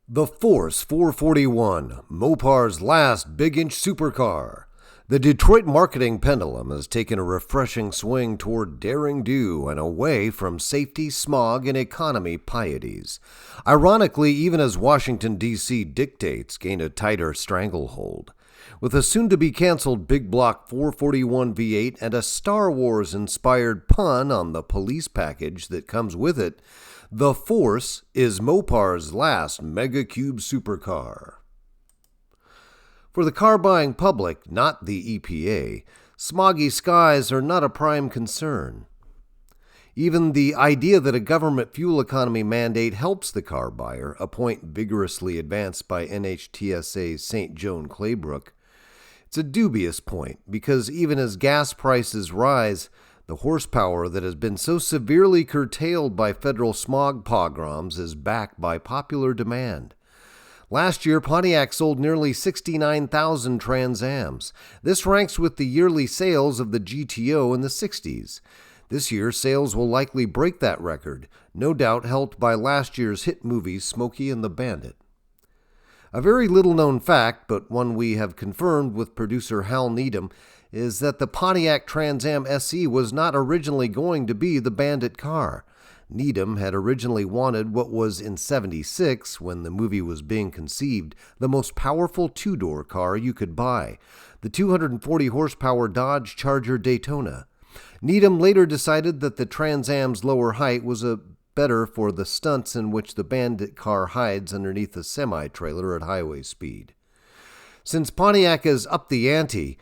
The Force 441, Mopar's last big-inch supercar. The Detroit marketing pendulum has taken a refreshing swing toward daring do and away from safety, smog, and economy pieties. Ironically, even as Washington, D.C. dictates gain a tighter stranglehold. With a soon-to-be-canceled big block 441 V8 and a Star Wars-inspired pun on the police package that comes with it, the Force is Mopar's last mega-cube supercar. For the car-buying public, not the EPA, smoggy skies are not a prime concern. Even the idea that a government fuel economy mandate helps the car buyer, a point vigorously advanced by NHTSA's St. Joan Claybrook, it's a dubious point because even as gas prices rise, the horsepower that has been so severely curtailed by federal smog pogroms is back by popular demand. Last year, Pontiac sold nearly 69,000 Trans Ams. This ranks with the yearly sales of the GTO in the 60s. This year, sales will likely break that record, no doubt helped by last year's hit movie Smokey and the Bandit. A very little-known fact, but one we have confirmed with producer Hal Needham, is that the Pontiac Trans Am SE was not originally going to be the Bandit car. Needham had originally wanted what was in '76, when the movie was being conceived, the most powerful two-door car you could buy, the 240-horsepower Dodge Charger Daytona. Needham later decided that the Trans Am's lower height was better for the stunts in which the Bandit car hides underneath a semi-trailer at highway speed. Since Pontiac has upped the ante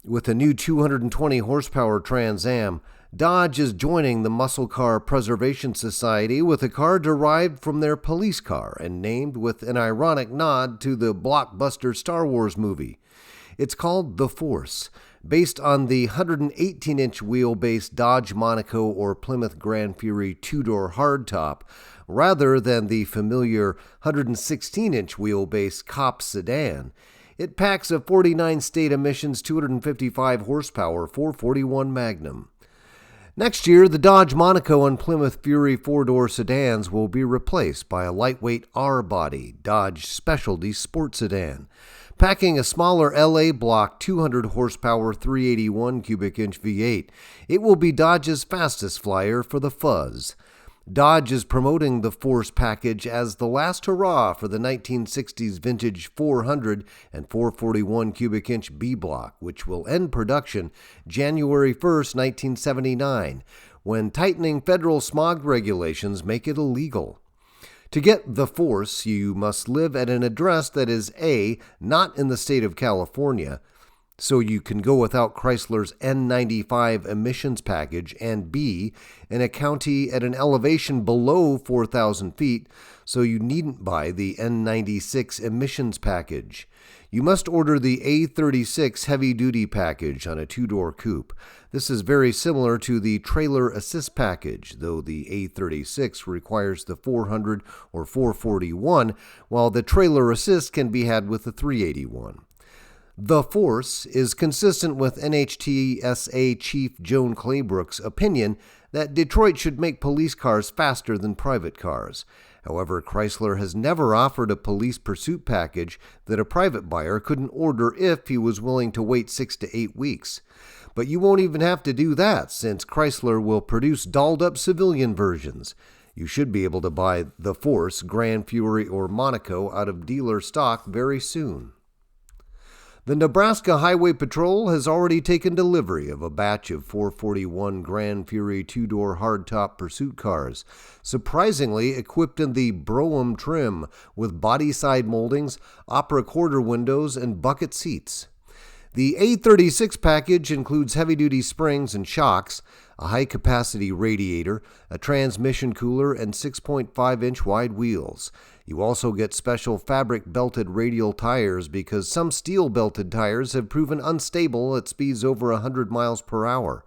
with a new 220-horsepower Trans Am, Dodge is joining the Muscle Car Preservation Society with a car derived from their police car and named with an ironic nod to the blockbuster Star Wars movie. It's called The Force, based on the 118-inch wheelbase Dodge Monaco or Plymouth Grand Prix two-door hardtop, rather than the familiar 116-inch wheelbase coupes sedan. It packs a 49-state emissions 255-horsepower 441 Magnum. Next year, the Dodge Monaco and Plymouth Fury four-door sedans will be replaced by a lightweight R-body Dodge Specialty Sport Sedan, packing a smaller LA block 200-horsepower 381 cubic inch V8. It will be Dodge's fastest flyer for the Fuzz. Dodge is promoting the Force package as the last hurrah for the 1960s vintage 400 and 441 cubic inch B block, which will end production January 1st, 1979, when tightening federal smog regulations make it illegal. To get the Force, you must live at an address that is A, not in the state of California, so you can go without Chrysler's N95 emissions package, and B, in a county at an elevation below 4,000 feet, so you needn't buy the N96 emissions package. You must order the A36 heavy-duty package on a two-door coupe. This is very similar to the trailer assist package, though the A36 requires the 400 or 441, while the trailer assist can be had with the 381. The Force is consistent with NHTSA Chief Joan Claybrook's opinion that Detroit should make police cars faster than private cars. However, Chrysler has never offered a police pursuit package that a private buyer couldn't order if he was willing to wait 6 to 8 weeks. But you won't even have to do that, since Chrysler will produce dolled-up civilian versions. You should be able to buy the Force, Grand Fury, or Monaco out of dealer stock very soon. The Nebraska Highway Patrol has already taken delivery of a batch of 441 Grand Fury two-door hardtop pursuit cars, surprisingly equipped in the Brougham trim with body side moldings, opera quarter windows, and bucket seats. The A36 package includes heavy-duty springs and shocks, a high-capacity radiator, a transmission cooler, and 6.5-inch wide wheels. You also get special fabric-belted radial tires because some steel-belted tires have proven unstable at speeds over 100 miles per hour.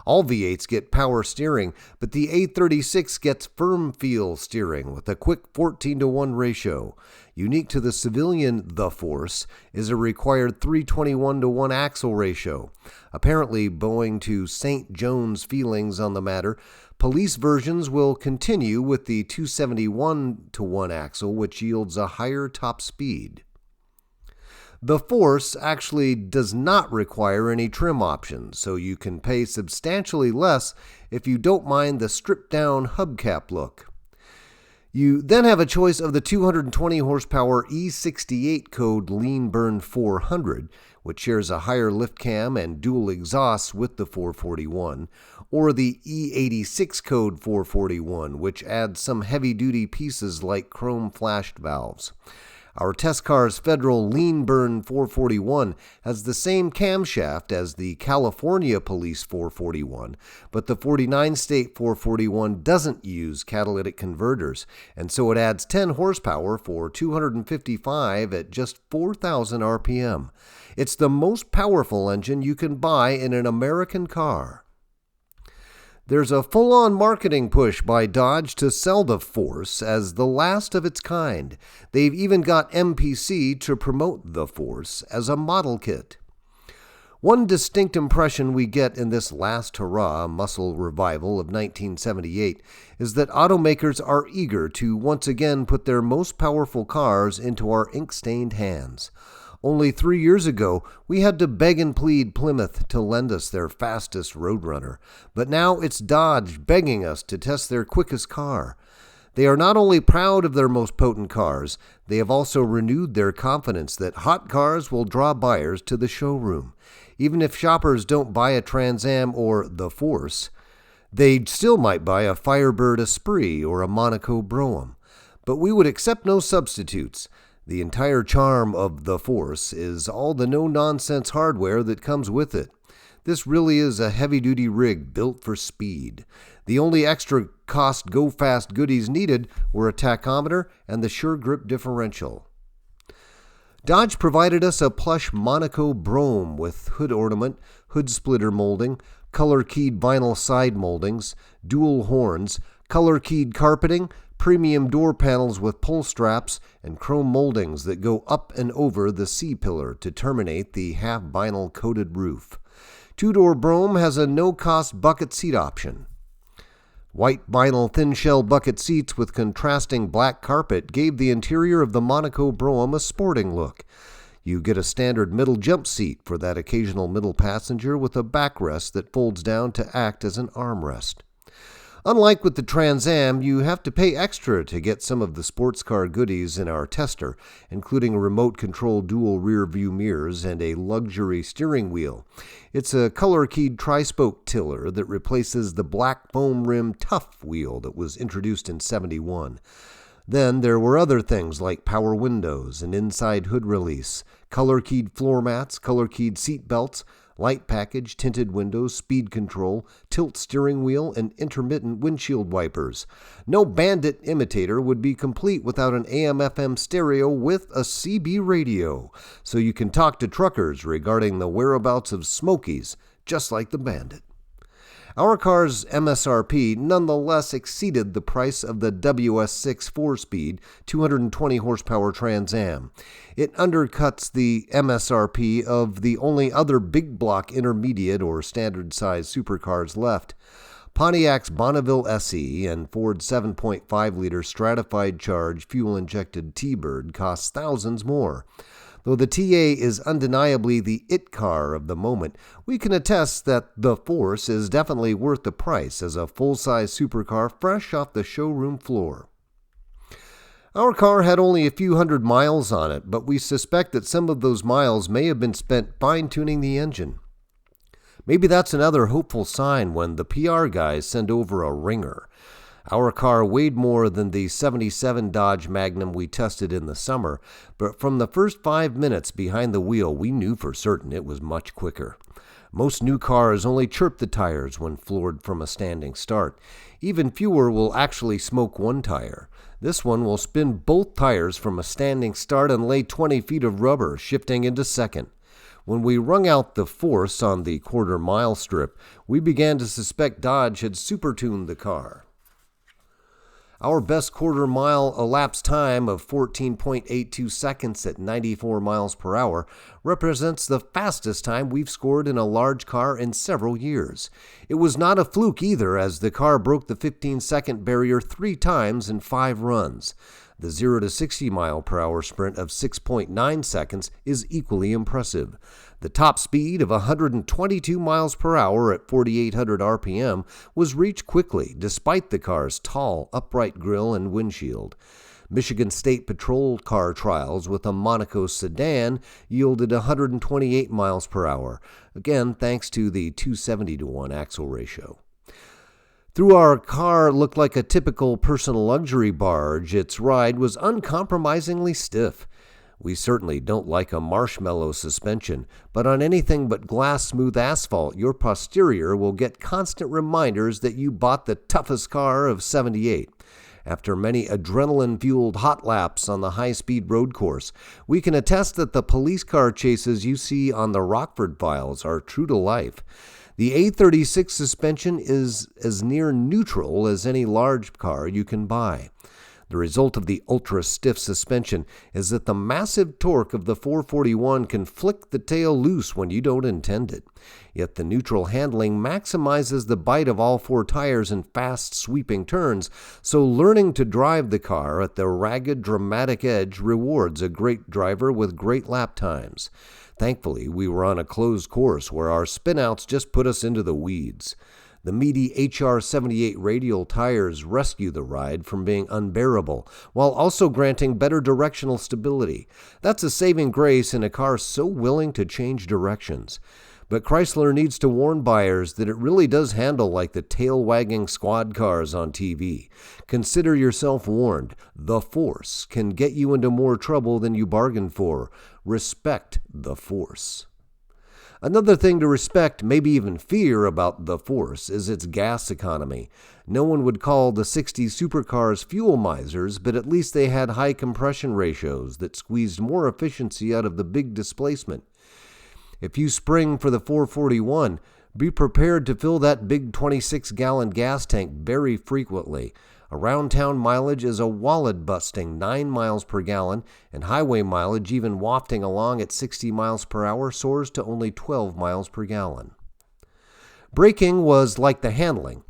All V8s get power steering, but the A36 gets firm feel steering with a quick 14-to-1 ratio. Unique to the civilian The Force is a required 321-to-1 axle ratio. Apparently, bowing to St. John's feelings on the matter, police versions will continue with the 271-to-1 axle, which yields a higher top speed. The Force actually does not require any trim options, so you can pay substantially less if you don't mind the stripped-down hubcap look. You then have a choice of the 220 horsepower E68 code Lean Burn 400, which shares a higher lift cam and dual exhausts with the 441, or the E86 code 441, which adds some heavy-duty pieces like chrome flashed valves. Our test car's federal Lean Burn 441 has the same camshaft as the California Police 441, but the 49-state 441 doesn't use catalytic converters, and so it adds 10 horsepower for 255 at just 4,000 RPM. It's the most powerful engine you can buy in an American car. There's a full-on marketing push by Dodge to sell the Force as the last of its kind. They've even got MPC to promote the Force as a model kit. One distinct impression we get in this last hurrah muscle revival of 1978 is that automakers are eager to once again put their most powerful cars into our ink-stained hands. Only 3 years ago, we had to beg and plead Plymouth to lend us their fastest Roadrunner, but now it's Dodge begging us to test their quickest car. They are not only proud of their most potent cars, they have also renewed their confidence that hot cars will draw buyers to the showroom. Even if shoppers don't buy a Trans Am or the Force, they still might buy a Firebird Esprit or a Monaco Brougham. But we would accept no substitutes. The entire charm of the Force is all the no-nonsense hardware that comes with it. This really is a heavy-duty rig built for speed. The only extra cost go-fast goodies needed were a tachometer and the Sure Grip differential. Dodge provided us a plush Monaco Brougham with hood ornament, hood splitter molding, color-keyed vinyl side moldings, dual horns, color-keyed carpeting, premium door panels with pull straps, and chrome moldings that go up and over the C-pillar to terminate the half-vinyl coated roof. Two-door Brougham has a no-cost bucket seat option. White vinyl thin-shell bucket seats with contrasting black carpet gave the interior of the Monaco Brougham a sporting look. You get a standard middle jump seat for that occasional middle passenger with a backrest that folds down to act as an armrest. Unlike with the Trans Am, you have to pay extra to get some of the sports car goodies in our tester, including a remote-controlled dual rear-view mirrors and a luxury steering wheel. It's a color-keyed tri-spoke tiller that replaces the black foam-rimmed Tough wheel that was introduced in '71. Then there were other things like power windows, an inside hood release, color-keyed floor mats, color-keyed seat belts, light package, tinted windows, speed control, tilt steering wheel, and intermittent windshield wipers. No Bandit imitator would be complete without an AM/FM stereo with a CB radio, so you can talk to truckers regarding the whereabouts of Smokies, just like the Bandit. Our car's MSRP nonetheless exceeded the price of the WS6 4-speed 220 horsepower Trans Am. It undercuts the MSRP of the only other big block intermediate or standard size supercars left. Pontiac's Bonneville SE and Ford's 7.5-liter stratified charge fuel-injected T-Bird costs thousands more. Though the TA is undeniably the it car of the moment, we can attest that the Force is definitely worth the price as a full-size supercar fresh off the showroom floor. Our car had only a few hundred miles on it, but we suspect that some of those miles may have been spent fine-tuning the engine. Maybe that's another hopeful sign when the PR guys send over a ringer. Our car weighed more than the '77 Dodge Magnum we tested in the summer, but from the first 5 minutes behind the wheel, we knew for certain it was much quicker. Most new cars only chirp the tires when floored from a standing start. Even fewer will actually smoke one tire. This one will spin both tires from a standing start and lay 20 feet of rubber, shifting into second. When we wrung out the force on the quarter-mile strip, we began to suspect Dodge had super-tuned the car. Our best quarter-mile elapsed time of 14.82 seconds at 94 miles per hour represents the fastest time we've scored in a large car in several years. It was not a fluke either, as the car broke the 15-second barrier 3 times in 5 runs. The 0 to 60 mile per hour sprint of 6.9 seconds is equally impressive. The top speed of 122 miles per hour at 4,800 RPM was reached quickly despite the car's tall, upright grille and windshield. Michigan State Patrol car trials with a Monaco sedan yielded 128 miles per hour, again thanks to the 270-to-1 axle ratio. Through our car looked like a typical personal luxury barge, its ride was uncompromisingly stiff. We certainly don't like a marshmallow suspension, but on anything but glass-smooth asphalt, your posterior will get constant reminders that you bought the toughest car of '78. After many adrenaline-fueled hot laps on the high-speed road course, we can attest that the police car chases you see on the Rockford Files are true to life. The A36 suspension is as near neutral as any large car you can buy. The result of the ultra-stiff suspension is that the massive torque of the 441 can flick the tail loose when you don't intend it. Yet the neutral handling maximizes the bite of all 4 tires in fast, sweeping turns, so learning to drive the car at the ragged, dramatic edge rewards a great driver with great lap times. Thankfully, we were on a closed course where our spinouts just put us into the weeds. The meaty HR78 radial tires rescue the ride from being unbearable, while also granting better directional stability. That's a saving grace in a car so willing to change directions. But Chrysler needs to warn buyers that it really does handle like the tail-wagging squad cars on TV. Consider yourself warned. The Force can get you into more trouble than you bargained for. Respect the Force. Another thing to respect, maybe even fear about the Force is its gas economy. No one would call the '60s supercars fuel misers, but at least they had high compression ratios that squeezed more efficiency out of the big displacement. If you spring for the 441, be prepared to fill that big 26-gallon gas tank very frequently. Around-town mileage is a wallet-busting 9 miles per gallon, and highway mileage, even wafting along at 60 miles per hour, soars to only 12 miles per gallon. Braking was like the handling.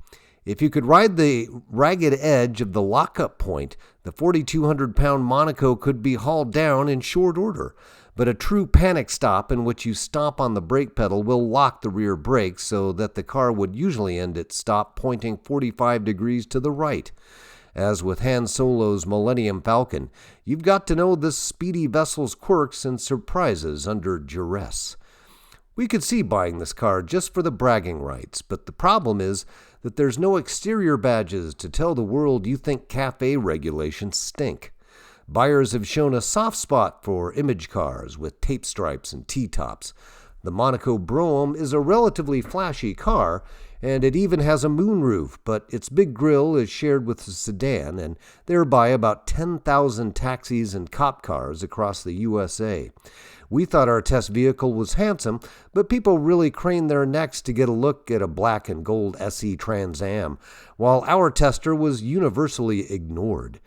If you could ride the ragged edge of the lockup point, the 4,200-pound Monaco could be hauled down in short order. But a true panic stop in which you stomp on the brake pedal will lock the rear brakes so that the car would usually end its stop pointing 45 degrees to the right. As with Han Solo's Millennium Falcon, you've got to know this speedy vessel's quirks and surprises under duress. We could see buying this car just for the bragging rights, but the problem is that there's no exterior badges to tell the world you think cafe regulations stink. Buyers have shown a soft spot for image cars with tape stripes and T-tops. The Monaco Brougham is a relatively flashy car, and it even has a moonroof, but its big grille is shared with the sedan, and thereby about 10,000 taxis and cop cars across the USA. We thought our test vehicle was handsome, but people really craned their necks to get a look at a black and gold SE Trans Am, while our tester was universally ignored.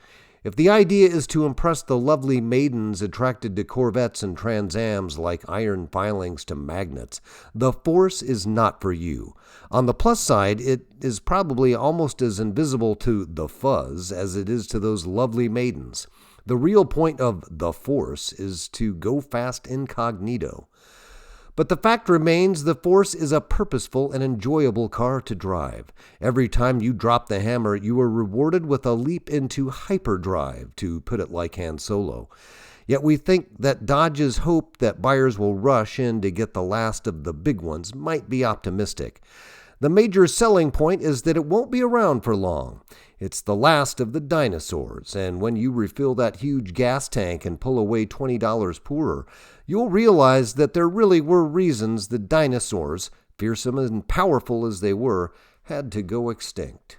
If the idea is to impress the lovely maidens attracted to Corvettes and Trans Ams like iron filings to magnets, the Force is not for you. On the plus side, it is probably almost as invisible to the fuzz as it is to those lovely maidens. The real point of the Force is to go fast incognito. But the fact remains the Force is a purposeful and enjoyable car to drive. Every time you drop the hammer, you are rewarded with a leap into hyperdrive, to put it like Han Solo. Yet we think that Dodge's hope that buyers will rush in to get the last of the big ones might be optimistic. The major selling point is that it won't be around for long. It's the last of the dinosaurs, and when you refill that huge gas tank and pull away $20 poorer, you'll realize that there really were reasons the dinosaurs, fearsome and powerful as they were, had to go extinct.